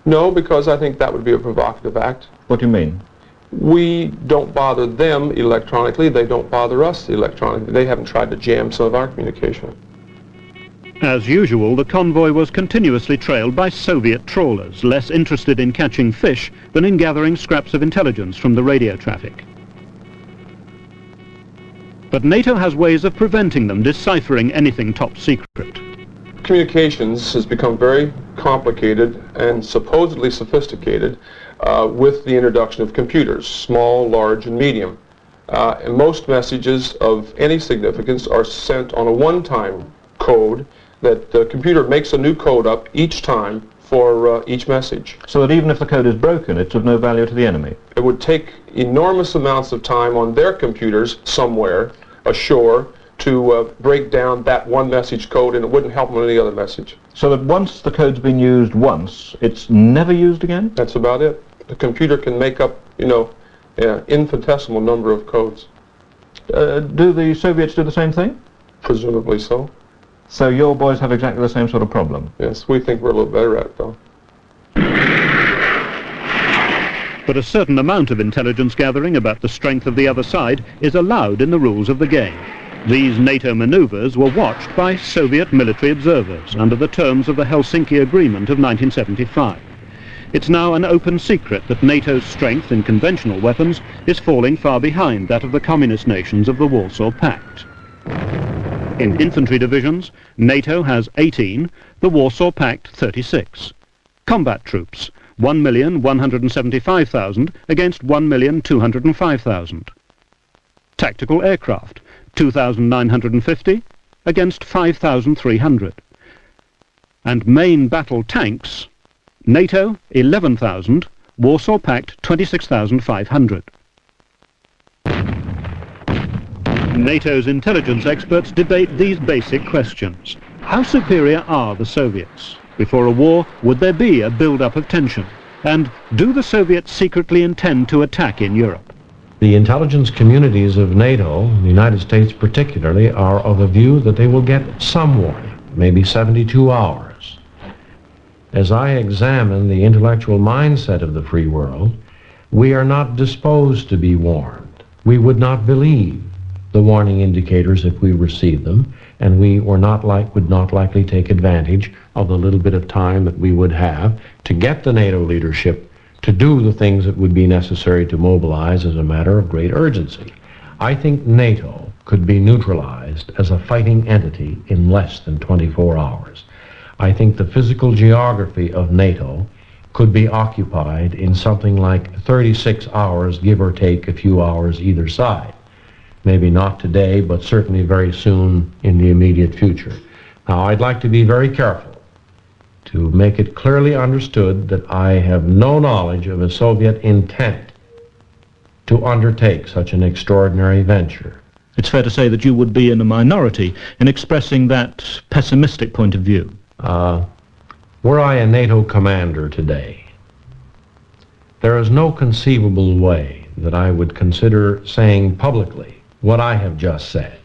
No, because I think that would be a provocative act. What do you mean? We don't bother them electronically, they don't bother us electronically. They haven't tried to jam some of our communication. As usual, the convoy was continuously trailed by Soviet trawlers, less interested in catching fish than in gathering scraps of intelligence from the radio traffic. But NATO has ways of preventing them deciphering anything top secret. Communications has become very complicated and supposedly sophisticated with the introduction of computers, small, large, and medium. And most messages of any significance are sent on a one-time code that the computer makes a new code up each time for each message. So that even if the code is broken, it's of no value to the enemy? It would take enormous amounts of time on their computers somewhere ashore to break down that one message code, and it wouldn't help them on any other message. So that once the code's been used once, it's never used again? That's about it. The computer can make up, an infinitesimal number of codes. Do the Soviets do the same thing? Presumably so. So your boys have exactly the same sort of problem? Yes, we think we're a little better at it, though. But a certain amount of intelligence gathering about the strength of the other side is allowed in the rules of the game. These NATO maneuvers were watched by Soviet military observers under the terms of the Helsinki Agreement of 1975. It's now an open secret that NATO's strength in conventional weapons is falling far behind that of the communist nations of the Warsaw Pact. In infantry divisions, NATO has 18, the Warsaw Pact 36. Combat troops, 1,175,000 against 1,205,000. Tactical aircraft, 2,950 against 5,300. And main battle tanks, NATO 11,000, Warsaw Pact 26,500. NATO's intelligence experts debate these basic questions. How superior are the Soviets? Before a war, would there be a build-up of tension? And do the Soviets secretly intend to attack in Europe? The intelligence communities of NATO, the United States particularly, are of the view that they will get some warning, maybe 72 hours. As I examine the intellectual mindset of the free world, we are not disposed to be warned. We would not believe the warning indicators if we received them, and we would not likely take advantage of the little bit of time that we would have to get the NATO leadership to do the things that would be necessary to mobilize as a matter of great urgency. I think NATO could be neutralized as a fighting entity in less than 24 hours. I think the physical geography of NATO could be occupied in something like 36 hours, give or take a few hours either side. Maybe not today, but certainly very soon in the immediate future. Now, I'd like to be very careful to make it clearly understood that I have no knowledge of a Soviet intent to undertake such an extraordinary venture. It's fair to say that you would be in a minority in expressing that pessimistic point of view. Were I a NATO commander today, there is no conceivable way that I would consider saying publicly what I have just said,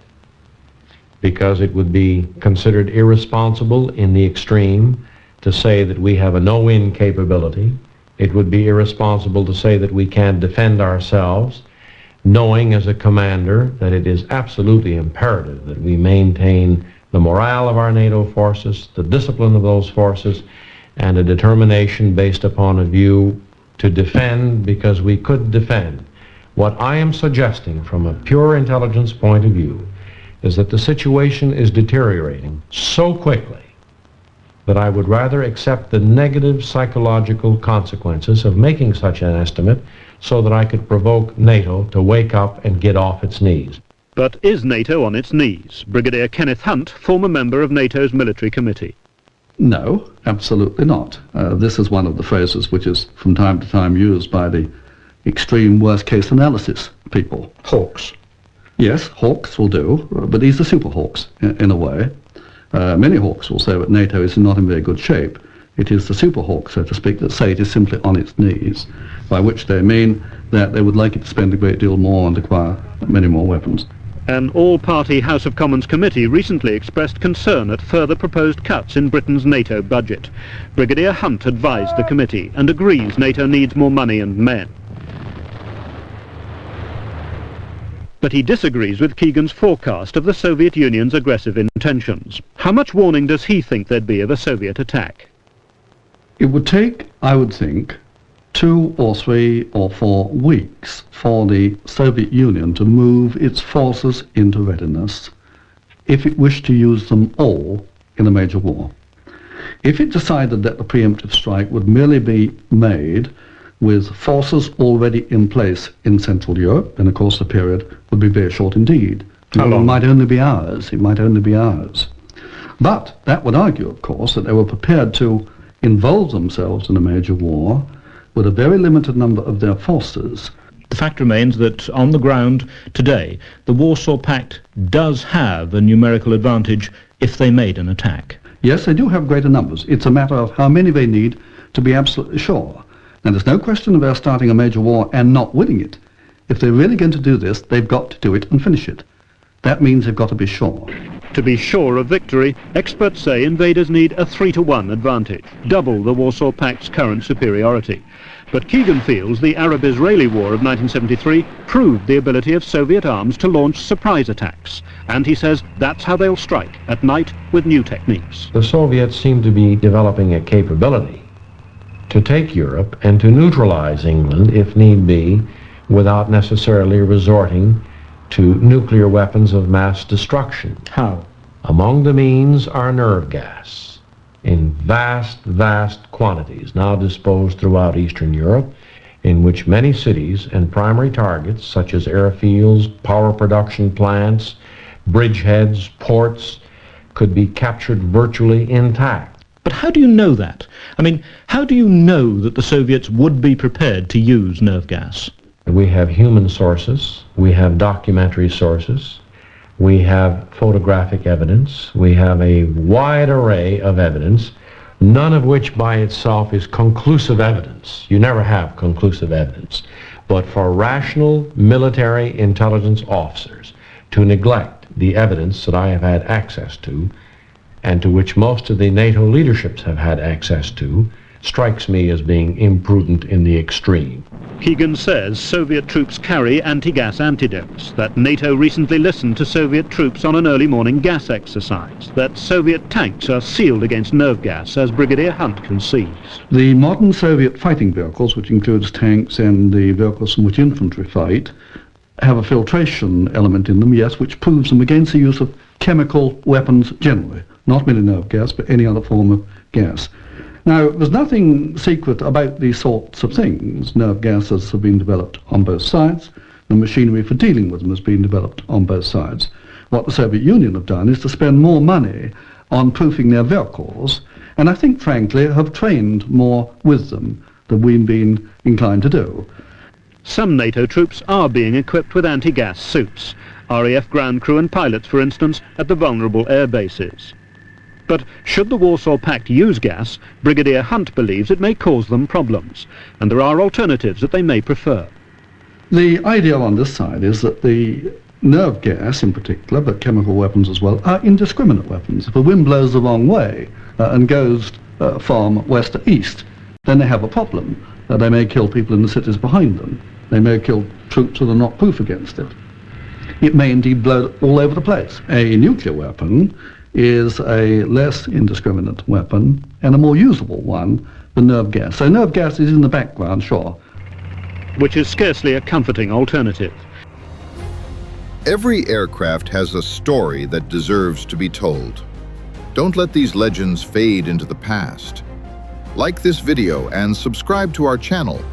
because it would be considered irresponsible in the extreme to say that we have a no-win capability It would be irresponsible to say that we can't defend ourselves, knowing as a commander that it is absolutely imperative that we maintain the morale of our NATO forces, the discipline of those forces, and a determination based upon a view to defend because we could defend. What I am suggesting from a pure intelligence point of view is that the situation is deteriorating so quickly that I would rather accept the negative psychological consequences of making such an estimate so that I could provoke NATO to wake up and get off its knees. But is NATO on its knees? Brigadier Kenneth Hunt, former member of NATO's military committee. No, absolutely not. This is one of the phrases which is from time to time used by the extreme worst-case analysis people. Hawks. Yes, hawks will do, but these are super hawks in a way. Many hawks will say that NATO is not in very good shape. It is the super hawks, so to speak, that say it is simply on its knees, by which they mean that they would like it to spend a great deal more and acquire many more weapons. An all-party House of Commons committee recently expressed concern at further proposed cuts in Britain's NATO budget. Brigadier Hunt advised the committee and agrees NATO needs more money and men. But he disagrees with Keegan's forecast of the Soviet Union's aggressive intentions. How much warning does he think there'd be of a Soviet attack? It would take, I would think, 2 or 3 or 4 weeks for the Soviet Union to move its forces into readiness if it wished to use them all in a major war. If it decided that the preemptive strike would merely be made with forces already in place in Central Europe, then of course the period would be very short indeed. How long? It might only be hours. It might only be hours. But that would argue, of course, that they were prepared to involve themselves in a major war with a very limited number of their forces. The fact remains that on the ground today, the Warsaw Pact does have a numerical advantage if they made an attack. Yes, they do have greater numbers. It's a matter of how many they need to be absolutely sure. Now, there's no question of their starting a major war and not winning it. If they're really going to do this, they've got to do it and finish it. That means they've got to be sure. To be sure of victory, experts say invaders need a 3-to-1 advantage, double the Warsaw Pact's current superiority. But Keegan feels the Arab-Israeli War of 1973 proved the ability of Soviet arms to launch surprise attacks. And he says that's how they'll strike, at night with new techniques. The Soviets seem to be developing a capability to take Europe and to neutralize England, if need be, without necessarily resorting to nuclear weapons of mass destruction. How? Among the means are nerve gas in vast quantities now disposed throughout Eastern Europe, in which many cities and primary targets such as airfields, power production plants, bridgeheads, ports could be captured virtually intact. But how do you know that? I mean, how do you know that the Soviets would be prepared to use nerve gas? We have human sources, we have documentary sources, we have photographic evidence, we have a wide array of evidence, none of which by itself is conclusive evidence. You never have conclusive evidence. But for rational military intelligence officers to neglect the evidence that I have had access to, and to which most of the NATO leaderships have had access to, strikes me as being imprudent in the extreme. Keegan says Soviet troops carry anti-gas antidotes, that NATO recently listened to Soviet troops on an early morning gas exercise, that Soviet tanks are sealed against nerve gas, as Brigadier Hunt concedes. The modern Soviet fighting vehicles, which includes tanks and the vehicles from which infantry fight, have a filtration element in them, yes, which proves them against the use of chemical weapons generally, not merely nerve gas, but any other form of gas. Now, there's nothing secret about these sorts of things. Nerve gases have been developed on both sides. The machinery for dealing with them has been developed on both sides. What the Soviet Union have done is to spend more money on proofing their vehicles, and I think, frankly, have trained more with them than we've been inclined to do. Some NATO troops are being equipped with anti-gas suits. RAF ground crew and pilots, for instance, at the vulnerable air bases. But should the Warsaw Pact use gas, Brigadier Hunt believes it may cause them problems, and there are alternatives that they may prefer. The idea on this side is that the nerve gas in particular, but chemical weapons as well, are indiscriminate weapons. If the wind blows the wrong way and goes from west to east, then they have a problem. They may kill people in the cities behind them. They may kill troops that are not proof against it. It may indeed blow all over the place. A nuclear weapon is a less indiscriminate weapon and a more usable one than nerve gas. So nerve gas is in the background, sure. Which is scarcely a comforting alternative. Every aircraft has a story that deserves to be told. Don't let these legends fade into the past. Like this video and subscribe to our channel